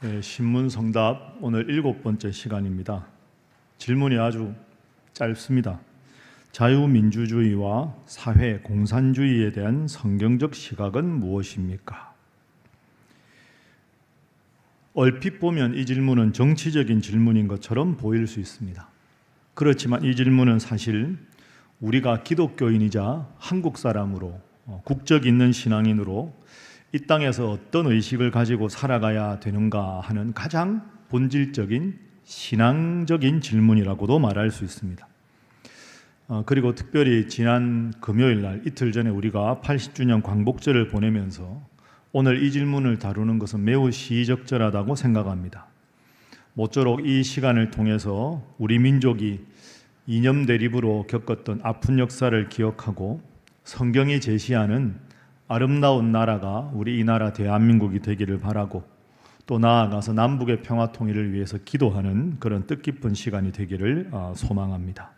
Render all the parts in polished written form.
네, 신문성답 오늘 7번째 시간입니다. 질문이 아주 짧습니다. 자유민주주의와 사회 공산주의에 대한 성경적 시각은 무엇입니까? 얼핏 보면 이 질문은 정치적인 질문인 것처럼 보일 수 있습니다. 그렇지만 이 질문은 사실 우리가 기독교인이자 한국 사람으로 국적 있는 신앙인으로 이 땅에서 어떤 의식을 가지고 살아가야 되는가 하는 가장 본질적인 신앙적인 질문이라고도 말할 수 있습니다. 그리고 특별히 지난 금요일 날 이틀 전에 우리가 80주년 광복절을 보내면서 오늘 이 질문을 다루는 것은 매우 시적절하다고 생각합니다. 모쪼록 이 시간을 통해서 우리 민족이 이념 대립으로 겪었던 아픈 역사를 기억하고 성경이 제시하는 아름다운 나라가 우리 이 나라 대한민국이 되기를 바라고 또 나아가서 남북의 평화 통일을 위해서 기도하는 그런 뜻깊은 시간이 되기를 소망합니다.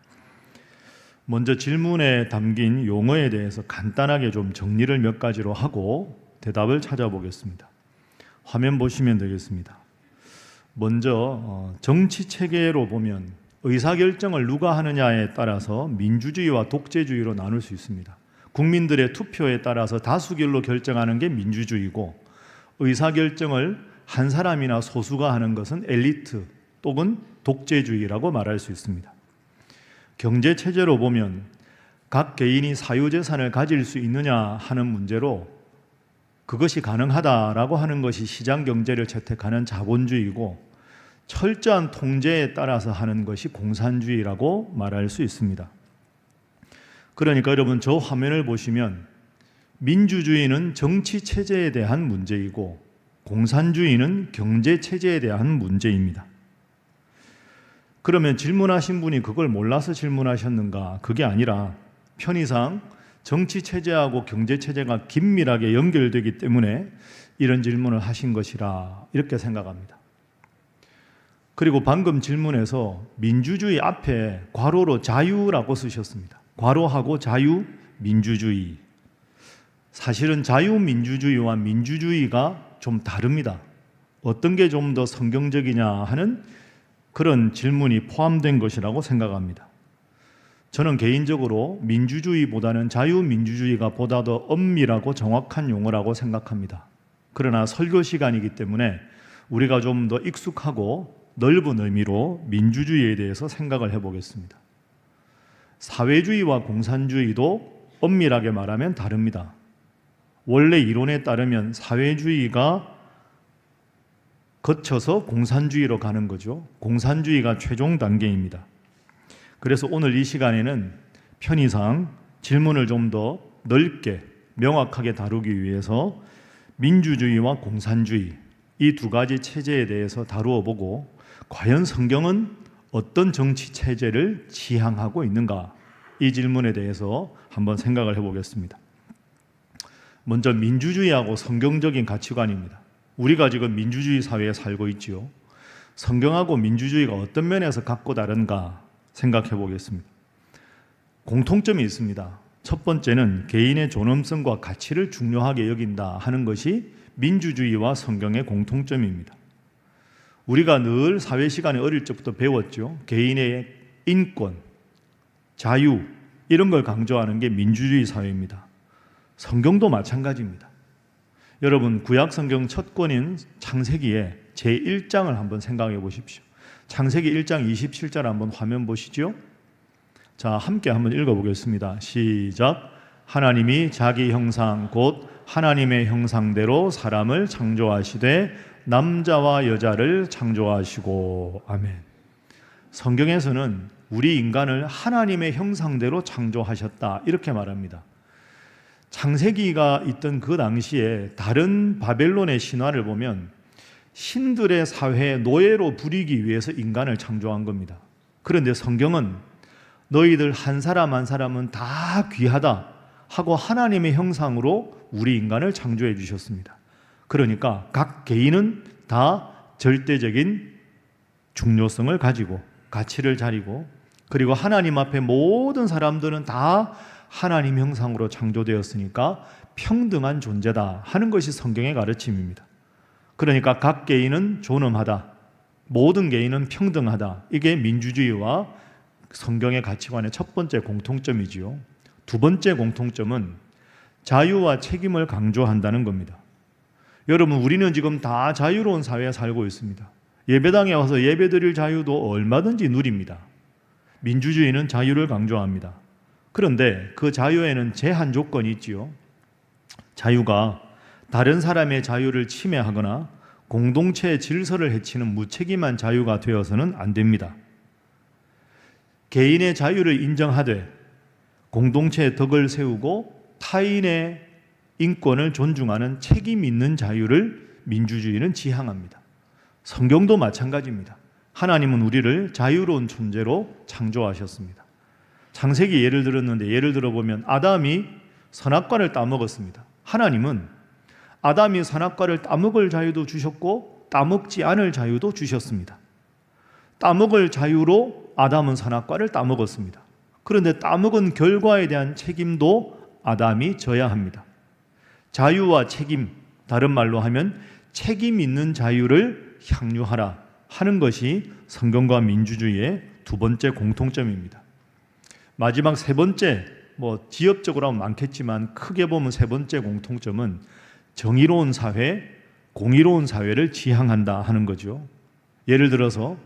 먼저 질문에 담긴 용어에 대해서 간단하게 좀 정리를 몇 가지로 하고 대답을 찾아보겠습니다. 화면 보시면 되겠습니다. 먼저 정치 체계로 보면 의사결정을 누가 하느냐에 따라서 민주주의와 독재주의로 나눌 수 있습니다. 국민들의 투표에 따라서 다수결로 결정하는 게 민주주의고, 의사결정을 한 사람이나 소수가 하는 것은 엘리트 또는 독재주의라고 말할 수 있습니다. 경제체제로 보면 각 개인이 사유재산을 가질 수 있느냐 하는 문제로 그것이 가능하다라고 하는 것이 시장경제를 채택하는 자본주의고, 철저한 통제에 따라서 하는 것이 공산주의라고 말할 수 있습니다. 그러니까 여러분, 저 화면을 보시면 민주주의는 정치체제에 대한 문제이고 공산주의는 경제체제에 대한 문제입니다. 그러면 질문하신 분이 그걸 몰라서 질문하셨는가? 그게 아니라 편의상 정치체제하고 경제체제가 긴밀하게 연결되기 때문에 이런 질문을 하신 것이라 이렇게 생각합니다. 그리고 방금 질문에서 민주주의 앞에 괄호로 자유라고 쓰셨습니다. 괄호하고 자유, 민주주의. 사실은 자유민주주의와 민주주의가 좀 다릅니다. 어떤 게 좀 더 성경적이냐 하는 그런 질문이 포함된 것이라고 생각합니다. 저는 개인적으로 민주주의보다는 자유민주주의가 보다 더 엄밀하고 정확한 용어라고 생각합니다. 그러나 설교 시간이기 때문에 우리가 좀 더 익숙하고 넓은 의미로 민주주의에 대해서 생각을 해보겠습니다. 사회주의와 공산주의도 엄밀하게 말하면 다릅니다. 원래 이론에 따르면 사회주의가 거쳐서 공산주의로 가는 거죠. 공산주의가 최종 단계입니다. 그래서 오늘 이 시간에는 편의상 질문을 좀 더 넓게 명확하게 다루기 위해서 민주주의와 공산주의 이 두 가지 체제에 대해서 다루어 보고, 과연 성경은 어떤 정치 체제를 지향하고 있는가, 이 질문에 대해서 한번 생각을 해보겠습니다. 먼저 민주주의하고 성경적인 가치관입니다. 우리가 지금 민주주의 사회에 살고 있지요. 성경하고 민주주의가 어떤 면에서 각고 다른가 생각해 보겠습니다. 공통점이 있습니다. 첫 번째는 개인의 존엄성과 가치를 중요하게 여긴다 하는 것이 민주주의와 성경의 공통점입니다. 우리가 늘 사회 시간에 어릴 적부터 배웠죠. 개인의 인권, 자유 이런 걸 강조하는 게 민주주의 사회입니다. 성경도 마찬가지입니다. 여러분, 구약 성경 첫 권인 창세기에 제1장을 한번 생각해 보십시오. 창세기 1장 27절 한번 화면 보시죠. 자, 함께 한번 읽어보겠습니다. 시작. 하나님이 자기 형상 곧 하나님의 형상대로 사람을 창조하시되 남자와 여자를 창조하시고. 아멘. 성경에서는 우리 인간을 하나님의 형상대로 창조하셨다 이렇게 말합니다. 창세기가 있던 그 당시에 다른 바벨론의 신화를 보면 신들의 사회에 노예로 부리기 위해서 인간을 창조한 겁니다. 그런데 성경은 너희들 한 사람 한 사람은 다 귀하다 하고 하나님의 형상으로 우리 인간을 창조해 주셨습니다. 그러니까 각 개인은 다 절대적인 중요성을 가지고 가치를 가지고, 그리고 하나님 앞에 모든 사람들은 다 하나님 형상으로 창조되었으니까 평등한 존재다 하는 것이 성경의 가르침입니다. 그러니까 각 개인은 존엄하다, 모든 개인은 평등하다. 이게 민주주의와 성경의 가치관의 첫 번째 공통점이지요. 두 번째 공통점은 자유와 책임을 강조한다는 겁니다. 여러분, 우리는 지금 다 자유로운 사회에 살고 있습니다. 예배당에 와서 예배드릴 자유도 얼마든지 누립니다. 민주주의는 자유를 강조합니다. 그런데 그 자유에는 제한 조건이 있지요. 자유가 다른 사람의 자유를 침해하거나 공동체의 질서를 해치는 무책임한 자유가 되어서는 안 됩니다. 개인의 자유를 인정하되 공동체의 덕을 세우고 타인의 인권을 존중하는 책임 있는 자유를 민주주의는 지향합니다. 성경도 마찬가지입니다. 하나님은 우리를 자유로운 존재로 창조하셨습니다. 창세기 예를 들었는데, 예를 들어보면 아담이 선악과를 따먹었습니다. 하나님은 아담이 선악과를 따먹을 자유도 주셨고 따먹지 않을 자유도 주셨습니다. 따먹을 자유로 아담은 선악과를 따먹었습니다. 그런데 따먹은 결과에 대한 책임도 아담이 져야 합니다. 자유와 책임, 다른 말로 하면 책임 있는 자유를 향유하라 하는 것이 성경과 민주주의의 두 번째 공통점입니다. 마지막 세 번째, 지엽적으로 하면 많겠지만 크게 보면 세 번째 공통점은 정의로운 사회, 공의로운 사회를 지향한다 하는 거죠. 예를 들어서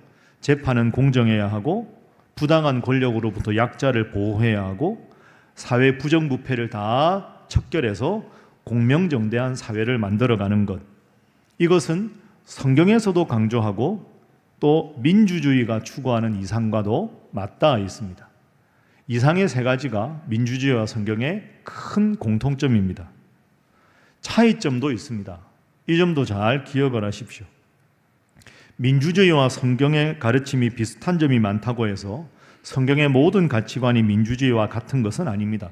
재판은 공정해야 하고 부당한 권력으로부터 약자를 보호해야 하고 사회 부정부패를 다 척결해서 공명정대한 사회를 만들어가는 것, 이것은 성경에서도 강조하고 또 민주주의가 추구하는 이상과도 맞닿아 있습니다. 이상의 세 가지가 민주주의와 성경의 큰 공통점입니다. 차이점도 있습니다. 이 점도 잘 기억을 하십시오. 민주주의와 성경의 가르침이 비슷한 점이 많다고 해서 성경의 모든 가치관이 민주주의와 같은 것은 아닙니다.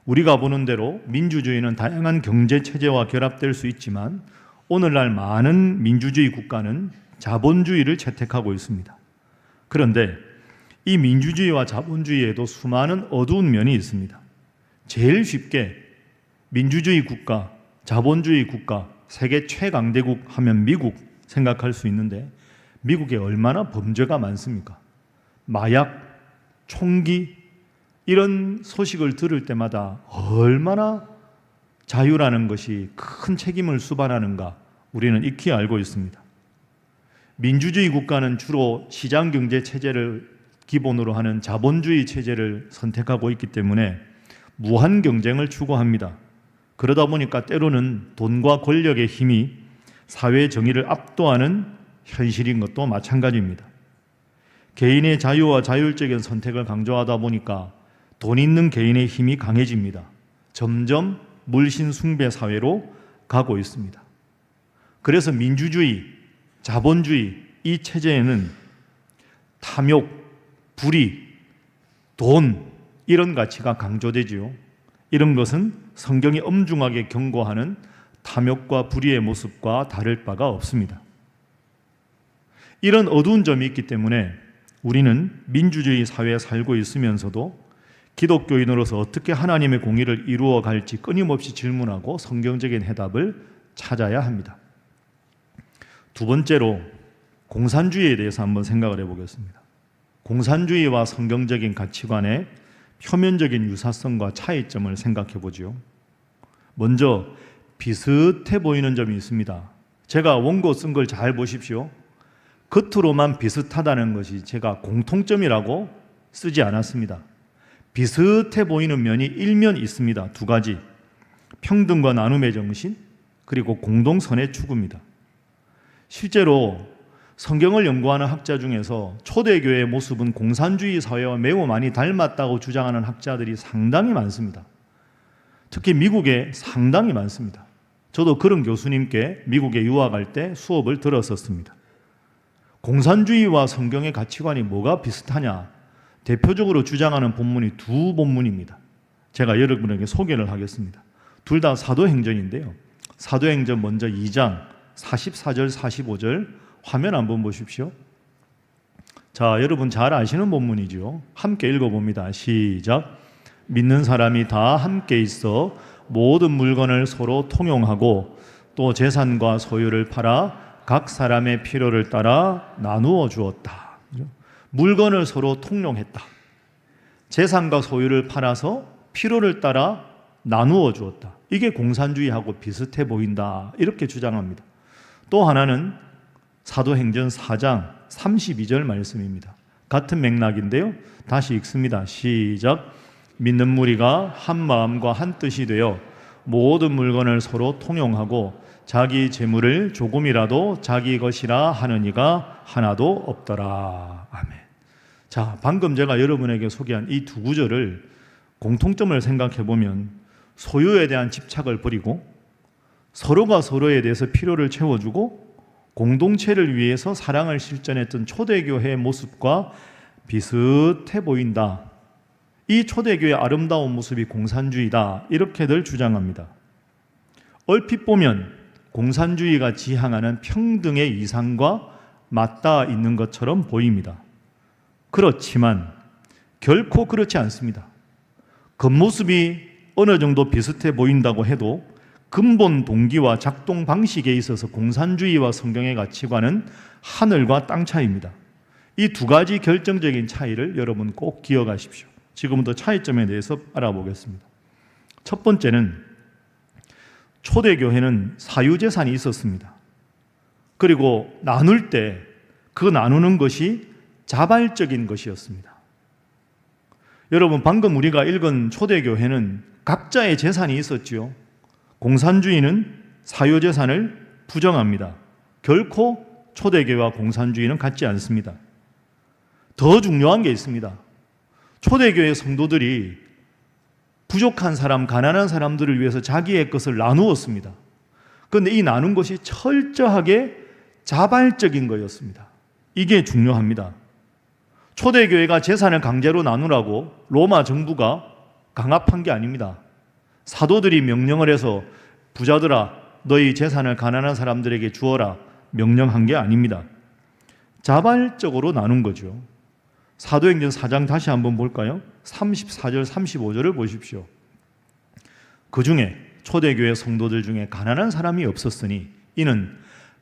우리가 보는 대로 민주주의는 다양한 경제체제와 결합될 수 있지만 오늘날 많은 민주주의 국가는 자본주의를 채택하고 있습니다. 그런데 이 민주주의와 자본주의에도 수많은 어두운 면이 있습니다. 제일 쉽게 민주주의 국가, 자본주의 국가, 세계 최강대국 하면 미국 생각할 수 있는데 미국에 얼마나 범죄가 많습니까? 마약, 총기, 이런 소식을 들을 때마다 얼마나 자유라는 것이 큰 책임을 수반하는가 우리는 익히 알고 있습니다. 민주주의 국가는 주로 시장경제 체제를 기본으로 하는 자본주의 체제를 선택하고 있기 때문에 무한 경쟁을 추구합니다. 그러다 보니까 때로는 돈과 권력의 힘이 사회 정의를 압도하는 현실인 것도 마찬가지입니다. 개인의 자유와 자율적인 선택을 강조하다 보니까 돈 있는 개인의 힘이 강해집니다. 점점 물신 숭배 사회로 가고 있습니다. 그래서 민주주의, 자본주의 이 체제에는 탐욕, 불의, 돈 이런 가치가 강조되지요. 이런 것은 성경이 엄중하게 경고하는 탐욕과 불의의 모습과 다를 바가 없습니다. 이런 어두운 점이 있기 때문에 우리는 민주주의 사회에 살고 있으면서도 기독교인으로서 어떻게 하나님의 공의를 이루어 갈지 끊임없이 질문하고 성경적인 해답을 찾아야 합니다. 두 번째로 공산주의에 대해서 한번 생각을 해보겠습니다. 공산주의와 성경적인 가치관의 표면적인 유사성과 차이점을 생각해 보죠. 먼저 비슷해 보이는 점이 있습니다. 제가 원고 쓴 걸 잘 보십시오. 겉으로만 비슷하다는 것이 제가 공통점이라고 쓰지 않았습니다. 비슷해 보이는 면이 일면 있습니다. 두 가지. 평등과 나눔의 정신, 그리고 공동선의 추구입니다. 실제로 성경을 연구하는 학자 중에서 초대교회의 모습은 공산주의 사회와 매우 많이 닮았다고 주장하는 학자들이 상당히 많습니다. 특히 미국에 상당히 많습니다. 저도 그런 교수님께 미국에 유학할 때 수업을 들었었습니다. 공산주의와 성경의 가치관이 뭐가 비슷하냐? 대표적으로 주장하는 본문이 두 본문입니다. 제가 여러분에게 소개를 하겠습니다. 둘 다 사도행전인데요. 사도행전 먼저 2장 44절 45절 화면 한번 보십시오. 자, 여러분 잘 아시는 본문이죠. 함께 읽어봅니다. 시작. 믿는 사람이 다 함께 있어 모든 물건을 서로 통용하고 또 재산과 소유를 팔아 각 사람의 필요를 따라 나누어 주었다. 물건을 서로 통용했다. 재산과 소유를 팔아서 필요를 따라 나누어 주었다. 이게 공산주의하고 비슷해 보인다. 이렇게 주장합니다. 또 하나는 사도행전 4장 32절 말씀입니다. 같은 맥락인데요. 다시 읽습니다. 시작. 믿는 무리가 한 마음과 한 뜻이 되어 모든 물건을 서로 통용하고 자기 재물을 조금이라도 자기 것이라 하는 이가 하나도 없더라. 아멘. 자, 방금 제가 여러분에게 소개한 이 두 구절을 공통점을 생각해 보면 소유에 대한 집착을 버리고 서로가 서로에 대해서 필요를 채워주고 공동체를 위해서 사랑을 실천했던 초대교회의 모습과 비슷해 보인다. 이 초대교회의 아름다운 모습이 공산주의다. 이렇게들 주장합니다. 얼핏 보면 공산주의가 지향하는 평등의 이상과 맞닿아 있는 것처럼 보입니다. 그렇지만 결코 그렇지 않습니다. 겉모습이 어느 정도 비슷해 보인다고 해도 근본 동기와 작동 방식에 있어서 공산주의와 성경의 가치관은 하늘과 땅 차이입니다. 이 두 가지 결정적인 차이를 여러분 꼭 기억하십시오. 지금부터 차이점에 대해서 알아보겠습니다. 첫 번째는 초대교회는 사유재산이 있었습니다. 그리고 나눌 때 그 나누는 것이 자발적인 것이었습니다. 여러분, 방금 우리가 읽은 초대교회는 각자의 재산이 있었지요. 공산주의는 사유재산을 부정합니다. 결코 초대교회와 공산주의는 같지 않습니다. 더 중요한 게 있습니다. 초대교회 성도들이 부족한 사람, 가난한 사람들을 위해서 자기의 것을 나누었습니다. 그런데 이 나눈 것이 철저하게 자발적인 거였습니다. 이게 중요합니다. 초대교회가 재산을 강제로 나누라고 로마 정부가 강압한 게 아닙니다. 사도들이 명령을 해서 부자들아, 너희 재산을 가난한 사람들에게 주어라 명령한 게 아닙니다. 자발적으로 나눈 거죠. 사도행전 4장 다시 한번 볼까요? 34절, 35절을 보십시오. 그 중에 초대교회 성도들 중에 가난한 사람이 없었으니 이는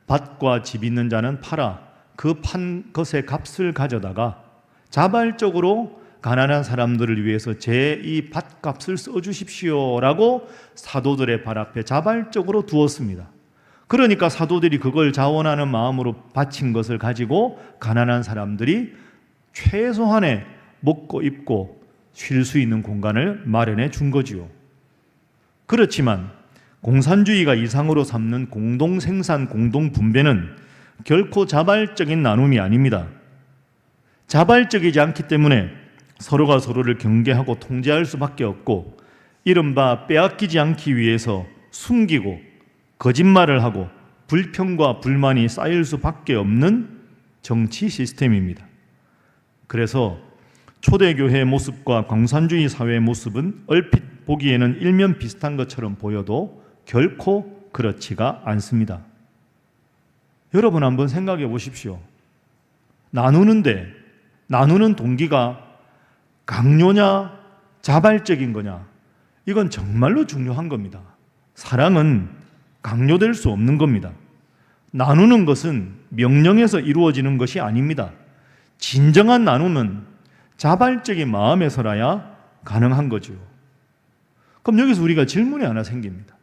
밭과 집 있는 자는 팔아 그 판 것의 값을 가져다가 자발적으로 가난한 사람들을 위해서 제 이 밭값을 써주십시오라고 사도들의 발 앞에 자발적으로 두었습니다. 그러니까 사도들이 그걸 자원하는 마음으로 바친 것을 가지고 가난한 사람들이 최소한의 먹고 입고 쉴 수 있는 공간을 마련해 준 거지요. 그렇지만 공산주의가 이상으로 삼는 공동생산, 공동분배는 결코 자발적인 나눔이 아닙니다. 자발적이지 않기 때문에 서로가 서로를 경계하고 통제할 수밖에 없고 이른바 빼앗기지 않기 위해서 숨기고 거짓말을 하고 불평과 불만이 쌓일 수밖에 없는 정치 시스템입니다. 그래서 초대교회의 모습과 공산주의 사회의 모습은 얼핏 보기에는 일면 비슷한 것처럼 보여도 결코 그렇지가 않습니다. 여러분 한번 생각해 보십시오. 나누는 동기가 강요냐 자발적인 거냐, 이건 정말로 중요한 겁니다. 사랑은 강요될 수 없는 겁니다. 나누는 것은 명령에서 이루어지는 것이 아닙니다. 진정한 나눔은 자발적인 마음에서라야 가능한 거죠. 그럼 여기서 우리가 질문이 하나 생깁니다.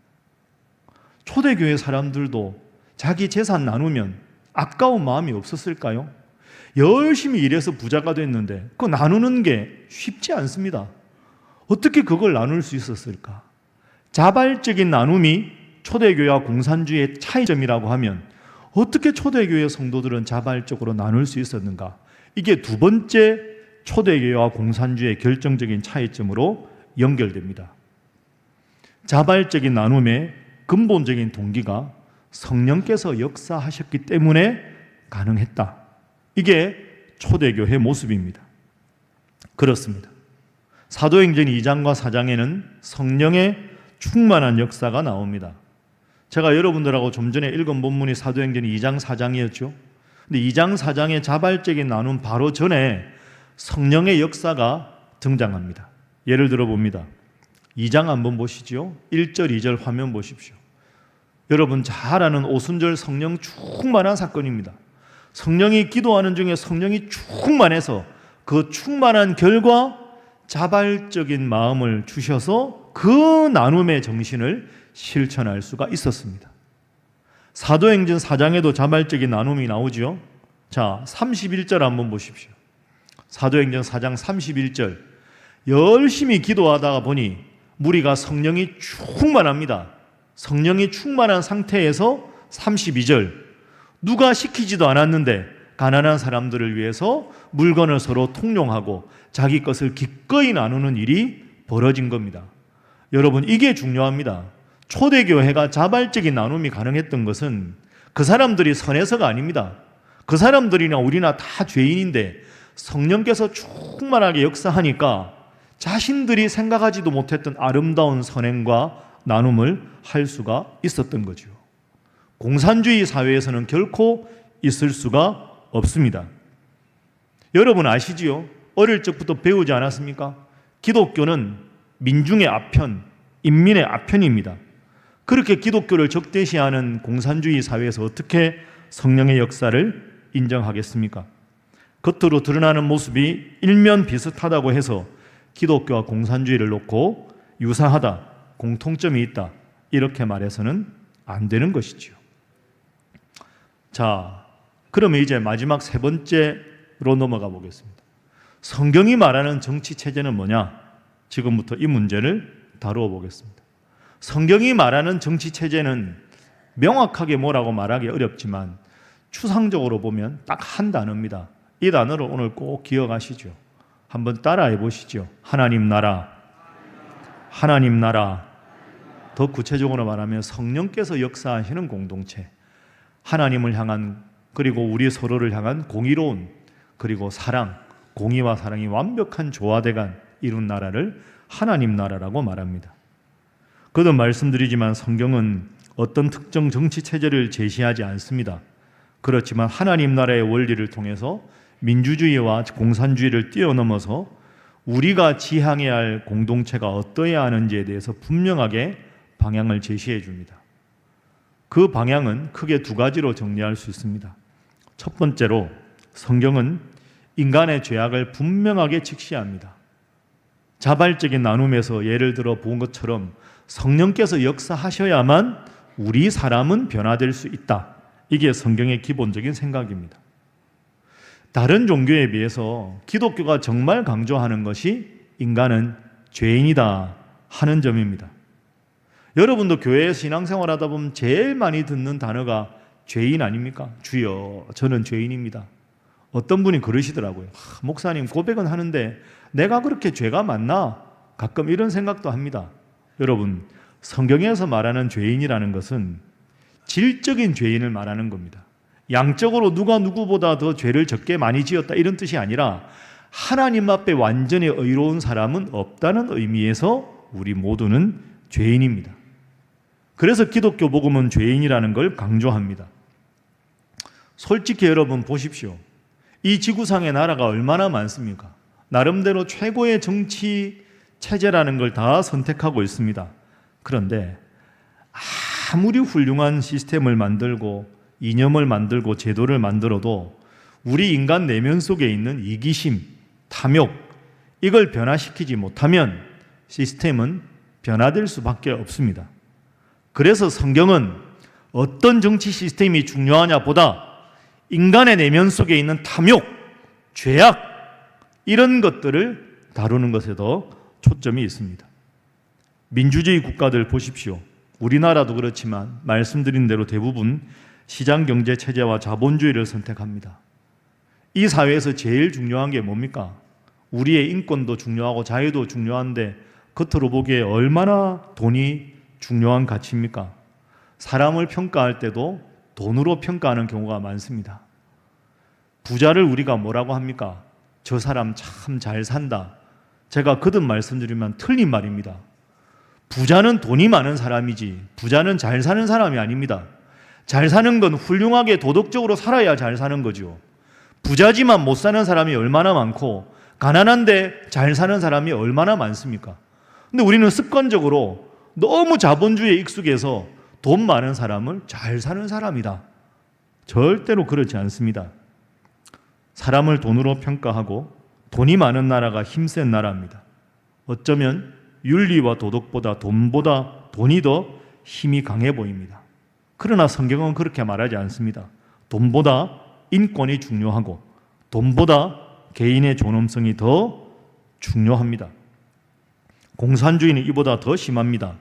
초대교회 사람들도 자기 재산 나누면 아까운 마음이 없었을까요? 열심히 일해서 부자가 됐는데 그거 나누는 게 쉽지 않습니다. 어떻게 그걸 나눌 수 있었을까? 자발적인 나눔이 초대교회와 공산주의의 차이점이라고 하면 어떻게 초대교회 성도들은 자발적으로 나눌 수 있었는가? 이게 두 번째 초대교회와 공산주의의 결정적인 차이점으로 연결됩니다. 자발적인 나눔의 근본적인 동기가 성령께서 역사하셨기 때문에 가능했다. 이게 초대교회 모습입니다. 그렇습니다. 사도행전 2장과 4장에는 성령의 충만한 역사가 나옵니다. 제가 여러분들하고 좀 전에 읽은 본문이 사도행전 2장 4장이었죠. 근데 2장 4장의 자발적인 나눔 바로 전에 성령의 역사가 등장합니다. 예를 들어 봅니다. 2장 한번 보시죠. 1절 2절 화면 보십시오. 여러분 잘 아는 오순절 성령 충만한 사건입니다. 성령이 기도하는 중에 성령이 충만해서 그 충만한 결과 자발적인 마음을 주셔서 그 나눔의 정신을 실천할 수가 있었습니다. 사도행전 4장에도 자발적인 나눔이 나오죠. 자, 31절 한번 보십시오. 사도행전 4장 31절. 열심히 기도하다가 보니 무리가 성령이 충만합니다. 성령이 충만한 상태에서 32절. 누가 시키지도 않았는데 가난한 사람들을 위해서 물건을 서로 통용하고 자기 것을 기꺼이 나누는 일이 벌어진 겁니다. 여러분, 이게 중요합니다. 초대교회가 자발적인 나눔이 가능했던 것은 그 사람들이 선해서가 아닙니다. 그 사람들이나 우리나 다 죄인인데 성령께서 충만하게 역사하니까 자신들이 생각하지도 못했던 아름다운 선행과 나눔을 할 수가 있었던 거죠. 공산주의 사회에서는 결코 있을 수가 없습니다. 여러분 아시지요? 어릴 적부터 배우지 않았습니까? 기독교는 민중의 아편, 인민의 아편입니다. 그렇게 기독교를 적대시하는 공산주의 사회에서 어떻게 성령의 역사를 인정하겠습니까? 겉으로 드러나는 모습이 일면 비슷하다고 해서 기독교와 공산주의를 놓고 유사하다, 공통점이 있다, 이렇게 말해서는 안 되는 것이지요. 자, 그러면 이제 마지막 세 번째로 넘어가 보겠습니다. 성경이 말하는 정치 체제는 뭐냐? 지금부터 이 문제를 다루어 보겠습니다. 성경이 말하는 정치 체제는 명확하게 뭐라고 말하기 어렵지만 추상적으로 보면 딱 한 단어입니다. 이 단어를 오늘 꼭 기억하시죠. 한번 따라해 보시죠. 하나님 나라. 하나님 나라. 더 구체적으로 말하면 성령께서 역사하시는 공동체. 하나님을 향한, 그리고 우리 서로를 향한 공의로운, 그리고 사랑, 공의와 사랑이 완벽한 조화돼간 이룬 나라를 하나님 나라라고 말합니다. 거듭 말씀드리지만 성경은 어떤 특정 정치 체제를 제시하지 않습니다. 그렇지만 하나님 나라의 원리를 통해서 민주주의와 공산주의를 뛰어넘어서 우리가 지향해야 할 공동체가 어떠해야 하는지에 대해서 분명하게 방향을 제시해 줍니다. 그 방향은 크게 두 가지로 정리할 수 있습니다. 첫 번째로 성경은 인간의 죄악을 분명하게 직시합니다. 자발적인 나눔에서 예를 들어 본 것처럼 성령께서 역사하셔야만 우리 사람은 변화될 수 있다. 이게 성경의 기본적인 생각입니다. 다른 종교에 비해서 기독교가 정말 강조하는 것이 인간은 죄인이다 하는 점입니다. 여러분도 교회에서 신앙생활하다 보면 제일 많이 듣는 단어가 죄인 아닙니까? 주여, 저는 죄인입니다. 어떤 분이 그러시더라고요. 목사님, 고백은 하는데 내가 그렇게 죄가 많나? 가끔 이런 생각도 합니다. 여러분, 성경에서 말하는 죄인이라는 것은 질적인 죄인을 말하는 겁니다. 양적으로 누가 누구보다 더 죄를 적게 많이 지었다 이런 뜻이 아니라 하나님 앞에 완전히 의로운 사람은 없다는 의미에서 우리 모두는 죄인입니다. 그래서 기독교 복음은 죄인이라는 걸 강조합니다. 솔직히 여러분 보십시오. 이 지구상의 나라가 얼마나 많습니까? 나름대로 최고의 정치 체제라는 걸 다 선택하고 있습니다. 그런데 아무리 훌륭한 시스템을 만들고 이념을 만들고 제도를 만들어도 우리 인간 내면 속에 있는 이기심, 탐욕, 이걸 변화시키지 못하면 시스템은 변화될 수밖에 없습니다. 그래서 성경은 어떤 정치 시스템이 중요하냐 보다 인간의 내면 속에 있는 탐욕, 죄악, 이런 것들을 다루는 것에 더 초점이 있습니다. 민주주의 국가들 보십시오. 우리나라도 그렇지만 말씀드린 대로 대부분 시장경제 체제와 자본주의를 선택합니다. 이 사회에서 제일 중요한 게 뭡니까? 우리의 인권도 중요하고 자유도 중요한데 겉으로 보기에 얼마나 돈이 중요한 가치입니까? 사람을 평가할 때도 돈으로 평가하는 경우가 많습니다. 부자를 우리가 뭐라고 합니까? 저 사람 참 잘 산다. 제가 거듭 말씀드리면 틀린 말입니다. 부자는 돈이 많은 사람이지 부자는 잘 사는 사람이 아닙니다. 잘 사는 건 훌륭하게 도덕적으로 살아야 잘 사는 거죠. 부자지만 못 사는 사람이 얼마나 많고 가난한데 잘 사는 사람이 얼마나 많습니까? 근데 우리는 습관적으로 너무 자본주의에 익숙해서 돈 많은 사람을 잘 사는 사람이다. 절대로 그렇지 않습니다. 사람을 돈으로 평가하고 돈이 많은 나라가 힘센 나라입니다. 어쩌면 윤리와 도덕보다 돈보다 돈이 더 힘이 강해 보입니다. 그러나 성경은 그렇게 말하지 않습니다. 돈보다 인권이 중요하고 돈보다 개인의 존엄성이 더 중요합니다. 공산주의는 이보다 더 심합니다.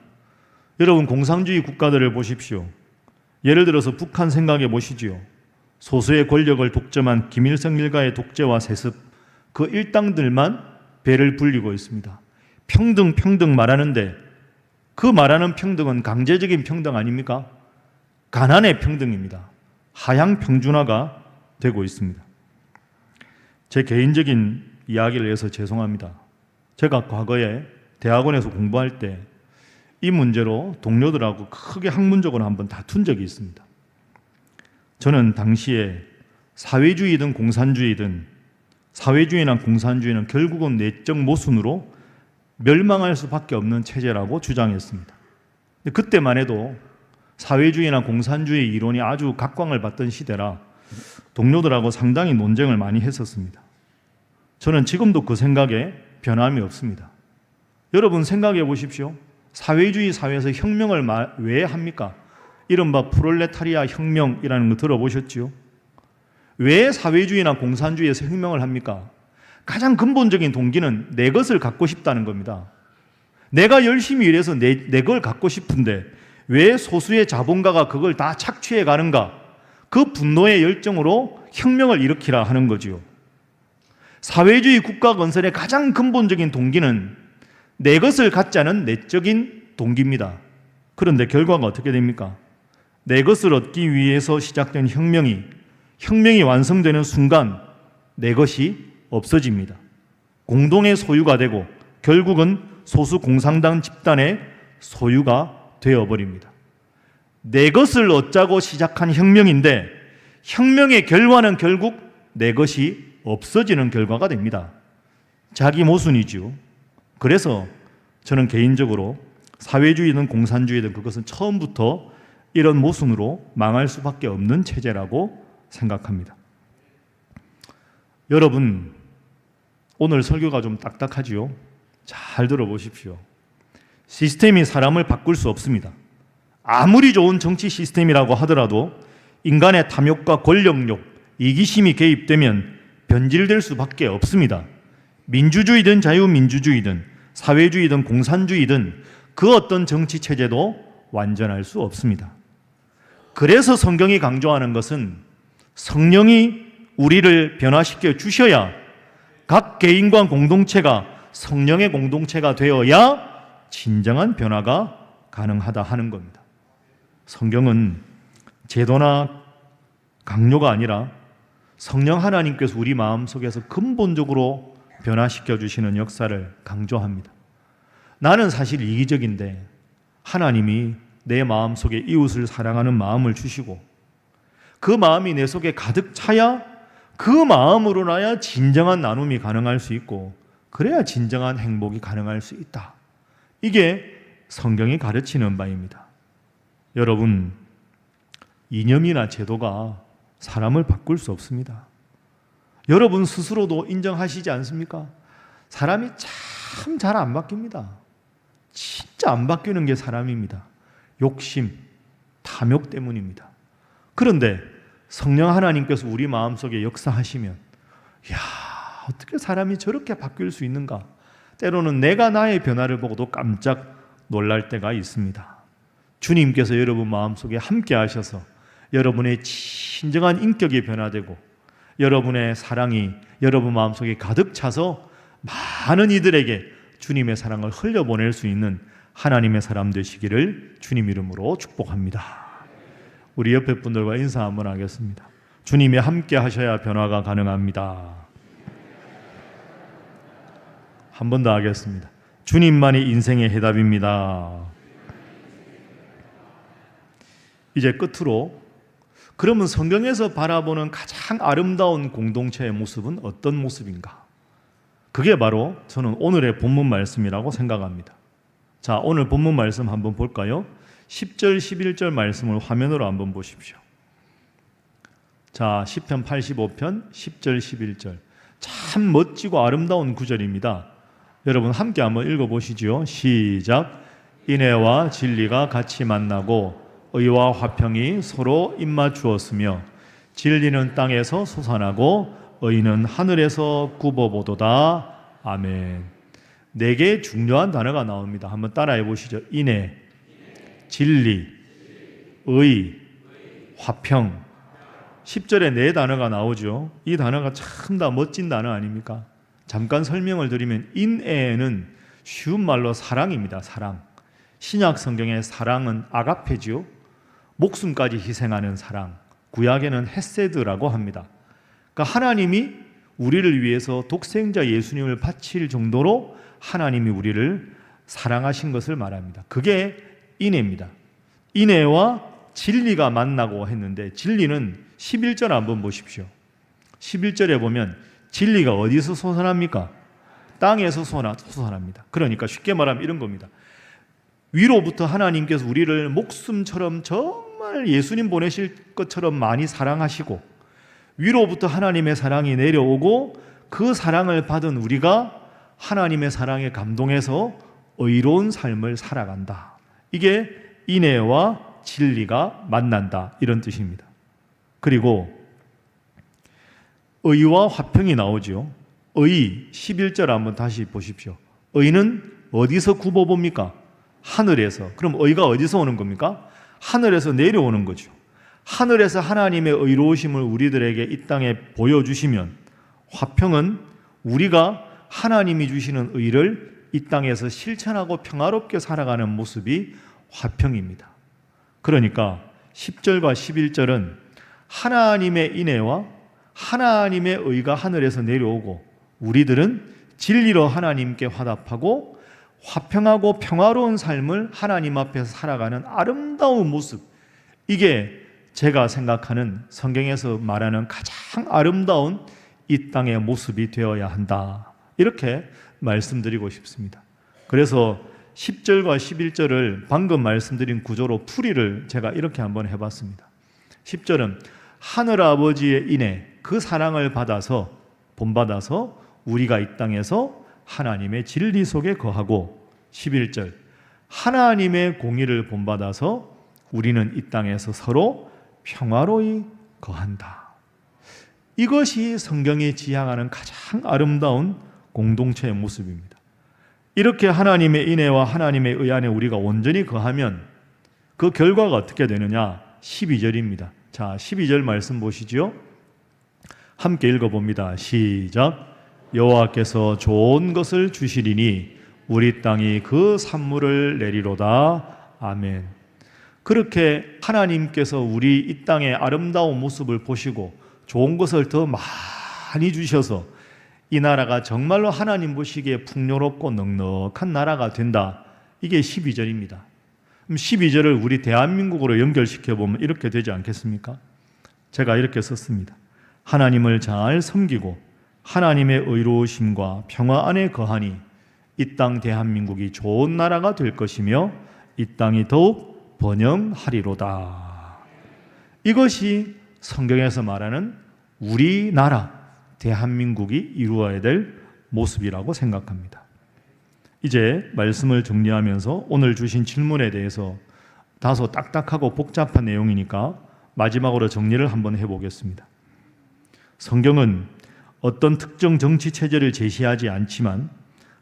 여러분, 공산주의 국가들을 보십시오. 예를 들어서 북한 생각해 보시지요. 소수의 권력을 독점한 김일성 일가의 독재와 세습, 그 일당들만 배를 불리고 있습니다. 평등 말하는데 그 말하는 평등은 강제적인 평등 아닙니까? 가난의 평등입니다. 하향 평준화가 되고 있습니다. 제 개인적인 이야기를 해서 죄송합니다. 제가 과거에 대학원에서 공부할 때 이 문제로 동료들하고 크게 학문적으로 한번 다툰 적이 있습니다. 저는 당시에 사회주의든 공산주의든 사회주의나 공산주의는 결국은 내적 모순으로 멸망할 수밖에 없는 체제라고 주장했습니다. 그때만 해도 사회주의나 공산주의 이론이 아주 각광을 받던 시대라 동료들하고 상당히 논쟁을 많이 했었습니다. 저는 지금도 그 생각에 변함이 없습니다. 여러분 생각해 보십시오. 사회주의 사회에서 혁명을 왜 합니까? 이른바 프롤레타리아 혁명이라는 거 들어보셨지요? 왜 사회주의나 공산주의에서 혁명을 합니까? 가장 근본적인 동기는 내 것을 갖고 싶다는 겁니다. 내가 열심히 일해서 내 걸 갖고 싶은데 왜 소수의 자본가가 그걸 다 착취해 가는가? 그 분노의 열정으로 혁명을 일으키라 하는 거지요. 사회주의 국가 건설의 가장 근본적인 동기는 내 것을 갖자는 내적인 동기입니다. 그런데 결과가 어떻게 됩니까? 내 것을 얻기 위해서 시작된 혁명이 완성되는 순간 내 것이 없어집니다. 공동의 소유가 되고 결국은 소수 공산당 집단의 소유가 되어버립니다. 내 것을 얻자고 시작한 혁명인데 혁명의 결과는 결국 내 것이 없어지는 결과가 됩니다. 자기 모순이죠. 그래서 저는 개인적으로 사회주의든 공산주의든 그것은 처음부터 이런 모순으로 망할 수밖에 없는 체제라고 생각합니다. 여러분, 오늘 설교가 좀 딱딱하지요? 잘 들어보십시오. 시스템이 사람을 바꿀 수 없습니다. 아무리 좋은 정치 시스템이라고 하더라도 인간의 탐욕과 권력욕, 이기심이 개입되면 변질될 수밖에 없습니다. 민주주의든 자유민주주의든 사회주의든 공산주의든 그 어떤 정치 체제도 완전할 수 없습니다. 그래서 성경이 강조하는 것은 성령이 우리를 변화시켜 주셔야 각 개인과 공동체가 성령의 공동체가 되어야 진정한 변화가 가능하다 하는 겁니다. 성경은 제도나 강요가 아니라 성령 하나님께서 우리 마음속에서 근본적으로 변화시켜 주시는 역사를 강조합니다. 나는 사실 이기적인데 하나님이 내 마음속에 이웃을 사랑하는 마음을 주시고 그 마음이 내 속에 가득 차야 그 마음으로 나야 진정한 나눔이 가능할 수 있고 그래야 진정한 행복이 가능할 수 있다. 이게 성경이 가르치는 바입니다. 여러분, 이념이나 제도가 사람을 바꿀 수 없습니다. 여러분 스스로도 인정하시지 않습니까? 사람이 참 잘 안 바뀝니다. 진짜 안 바뀌는 게 사람입니다. 욕심, 탐욕 때문입니다. 그런데 성령 하나님께서 우리 마음속에 역사하시면 야, 어떻게 사람이 저렇게 바뀔 수 있는가? 때로는 내가 나의 변화를 보고도 깜짝 놀랄 때가 있습니다. 주님께서 여러분 마음속에 함께 하셔서 여러분의 진정한 인격이 변화되고 여러분의 사랑이 여러분 마음속에 가득 차서 많은 이들에게 주님의 사랑을 흘려보낼 수 있는 하나님의 사람 되시기를 주님 이름으로 축복합니다. 우리 옆에 분들과 인사 한번 하겠습니다. 주님이 함께 하셔야 변화가 가능합니다. 한 번 더 하겠습니다. 주님만이 인생의 해답입니다. 이제 끝으로 그러면 성경에서 바라보는 가장 아름다운 공동체의 모습은 어떤 모습인가? 그게 바로 저는 오늘의 본문 말씀이라고 생각합니다. 자, 오늘 본문 말씀 한번 볼까요? 10절, 11절 말씀을 화면으로 한번 보십시오. 자, 시편 85편 10절, 11절. 참 멋지고 아름다운 구절입니다. 여러분 함께 한번 읽어보시죠. 시작. 인애와 진리가 같이 만나고 의와 화평이 서로 입맞추었으며 진리는 땅에서 솟아나고 의는 하늘에서 굽어보도다. 아멘. 4개의 중요한 단어가 나옵니다. 한번 따라해 보시죠. 인애, 진리, 의, 화평. 10절에 4 단어가 나오죠. 이 단어가 참 다 멋진 단어 아닙니까? 잠깐 설명을 드리면 인애는 쉬운 말로 사랑입니다. 사랑. 신약 성경의 사랑은 아가페지요. 목숨까지 희생하는 사랑. 구약에는 헤세드라고 합니다. 그러니까 하나님이 우리를 위해서 독생자 예수님을 바칠 정도로 하나님이 우리를 사랑하신 것을 말합니다. 그게 인애입니다. 인애와 진리가 만나고 했는데 진리는 11절 한번 보십시오. 11절에 보면 진리가 어디서 솟아납니까? 땅에서 솟아납니다. 그러니까 쉽게 말하면 이런 겁니다. 위로부터 하나님께서 우리를 목숨처럼 정말 예수님 보내실 것처럼 많이 사랑하시고 위로부터 하나님의 사랑이 내려오고 그 사랑을 받은 우리가 하나님의 사랑에 감동해서 의로운 삶을 살아간다. 이게 인애와 진리가 만난다 이런 뜻입니다. 그리고 의와 화평이 나오죠. 의 11절 한번 다시 보십시오. 의는 어디서 굽어봅니까? 하늘에서. 그럼 의가 어디서 오는 겁니까? 하늘에서 내려오는 거죠. 하늘에서 하나님의 의로우심을 우리들에게 이 땅에 보여주시면 화평은 우리가 하나님이 주시는 의를 이 땅에서 실천하고 평화롭게 살아가는 모습이 화평입니다. 그러니까 10절과 11절은 하나님의 인애와 하나님의 의가 하늘에서 내려오고 우리들은 진리로 하나님께 화답하고 화평하고 평화로운 삶을 하나님 앞에서 살아가는 아름다운 모습, 이게 제가 생각하는 성경에서 말하는 가장 아름다운 이 땅의 모습이 되어야 한다. 이렇게 말씀드리고 싶습니다. 그래서 10절과 11절을 방금 말씀드린 구조로 풀이를 제가 이렇게 한번 해봤습니다. 10절은 하늘아버지의 인애, 그 사랑을 받아서 본받아서 우리가 이 땅에서 하나님의 진리 속에 거하고, 11절 하나님의 공의를 본받아서 우리는 이 땅에서 서로 평화로이 거한다. 이것이 성경이 지향하는 가장 아름다운 공동체의 모습입니다. 이렇게 하나님의 인애와 하나님의 의 안에 우리가 온전히 거하면 그 결과가 어떻게 되느냐? 12절입니다. 자, 12절 말씀 보시죠. 함께 읽어봅니다. 시작. 여호와께서 좋은 것을 주시리니 우리 땅이 그 산물을 내리로다. 아멘. 그렇게 하나님께서 우리 이 땅의 아름다운 모습을 보시고 좋은 것을 더 많이 주셔서 이 나라가 정말로 하나님 보시기에 풍요롭고 넉넉한 나라가 된다. 이게 12절입니다. 그럼 12절을 우리 대한민국으로 연결시켜보면 이렇게 되지 않겠습니까? 제가 이렇게 썼습니다. 하나님을 잘 섬기고 하나님의 의로우심과 평화 안에 거하니 이 땅 대한민국이 좋은 나라가 될 것이며 이 땅이 더욱 번영하리로다. 이것이 성경에서 말하는 우리나라 대한민국이 이루어야 될 모습이라고 생각합니다. 이제 말씀을 정리하면서 오늘 주신 질문에 대해서 다소 딱딱하고 복잡한 내용이니까 마지막으로 정리를 한번 해보겠습니다. 성경은 어떤 특정 정치 체제를 제시하지 않지만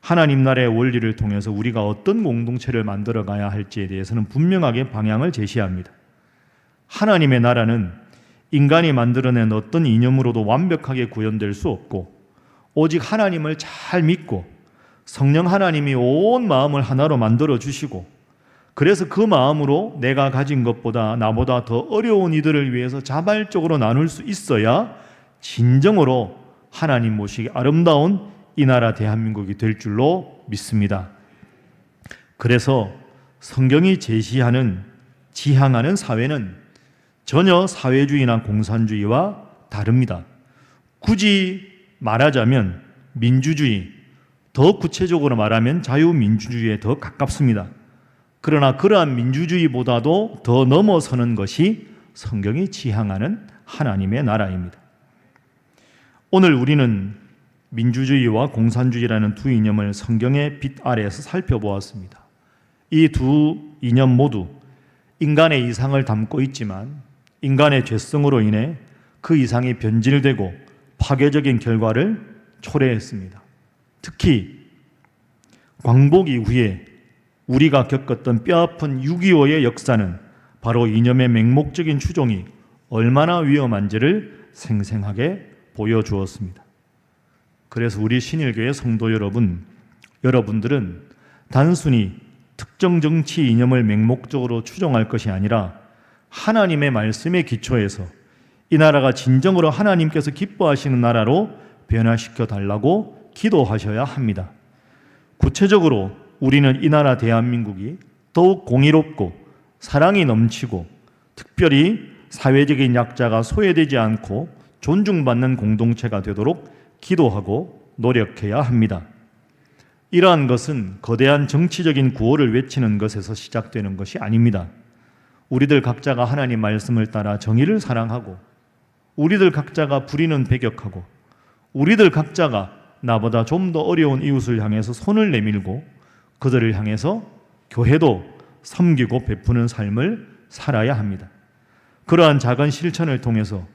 하나님 나라의 원리를 통해서 우리가 어떤 공동체를 만들어 가야 할지에 대해서는 분명하게 방향을 제시합니다. 하나님의 나라는 인간이 만들어낸 어떤 이념으로도 완벽하게 구현될 수 없고 오직 하나님을 잘 믿고 성령 하나님이 온 마음을 하나로 만들어 주시고 그래서 그 마음으로 내가 가진 것보다 나보다 더 어려운 이들을 위해서 자발적으로 나눌 수 있어야 진정으로 하나님 모시기 아름다운 이 나라 대한민국이 될 줄로 믿습니다. 그래서 성경이 제시하는 지향하는 사회는 전혀 사회주의나 공산주의와 다릅니다. 굳이 말하자면 민주주의, 더 구체적으로 말하면 자유민주주의에 더 가깝습니다. 그러나 그러한 민주주의보다도 더 넘어서는 것이 성경이 지향하는 하나님의 나라입니다. 오늘 우리는 민주주의와 공산주의라는 두 이념을 성경의 빛 아래에서 살펴보았습니다. 이 두 이념 모두 인간의 이상을 담고 있지만 인간의 죄성으로 인해 그 이상이 변질되고 파괴적인 결과를 초래했습니다. 특히 광복 이후에 우리가 겪었던 뼈아픈 6.25의 역사는 바로 이념의 맹목적인 추종이 얼마나 위험한지를 생생하게 보여주었습니다. 그래서 우리 신일교회 성도 여러분들은 단순히 특정 정치 이념을 맹목적으로 추종할 것이 아니라 하나님의 말씀에 기초해서 이 나라가 진정으로 하나님께서 기뻐하시는 나라로 변화시켜 달라고 기도하셔야 합니다. 구체적으로 우리는 이 나라 대한민국이 더욱 공의롭고 사랑이 넘치고 특별히 사회적인 약자가 소외되지 않고 존중받는 공동체가 되도록 기도하고 노력해야 합니다. 이러한 것은 거대한 정치적인 구호를 외치는 것에서 시작되는 것이 아닙니다. 우리들 각자가 하나님 말씀을 따라 정의를 사랑하고 우리들 각자가 불의는 배격하고 우리들 각자가 나보다 좀 더 어려운 이웃을 향해서 손을 내밀고 그들을 향해서 교회도 섬기고 베푸는 삶을 살아야 합니다. 그러한 작은 실천을 통해서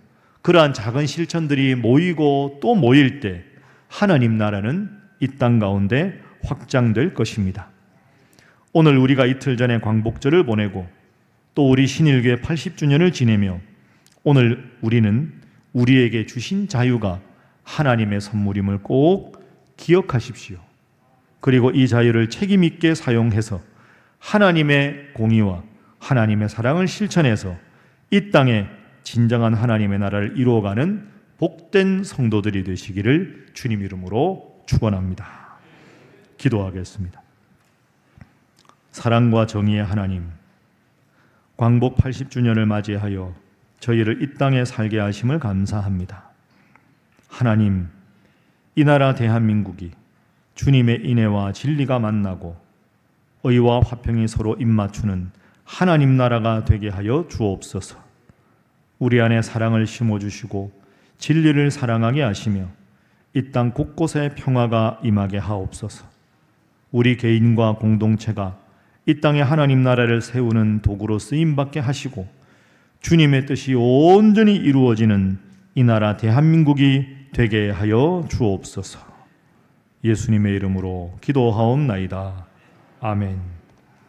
그러한 작은 실천들이 모이고 또 모일 때 하나님 나라는 이 땅 가운데 확장될 것입니다. 오늘 우리가 이틀 전에 광복절을 보내고 또 우리 신일교회 80주년을 지내며 오늘 우리는 우리에게 주신 자유가 하나님의 선물임을 꼭 기억하십시오. 그리고 이 자유를 책임 있게 사용해서 하나님의 공의와 하나님의 사랑을 실천해서 이 땅에 진정한 하나님의 나라를 이루어가는 복된 성도들이 되시기를 주님 이름으로 축원합니다. 기도하겠습니다. 사랑과 정의의 하나님, 광복 80주년을 맞이하여 저희를 이 땅에 살게 하심을 감사합니다. 하나님, 이 나라 대한민국이 주님의 인애와 진리가 만나고 의와 화평이 서로 입맞추는 하나님 나라가 되게 하여 주옵소서. 우리 안에 사랑을 심어주시고 진리를 사랑하게 하시며 이 땅 곳곳에 평화가 임하게 하옵소서. 우리 개인과 공동체가 이 땅에 하나님 나라를 세우는 도구로 쓰임받게 하시고 주님의 뜻이 온전히 이루어지는 이 나라 대한민국이 되게 하여 주옵소서. 예수님의 이름으로 기도하옵나이다. 아멘.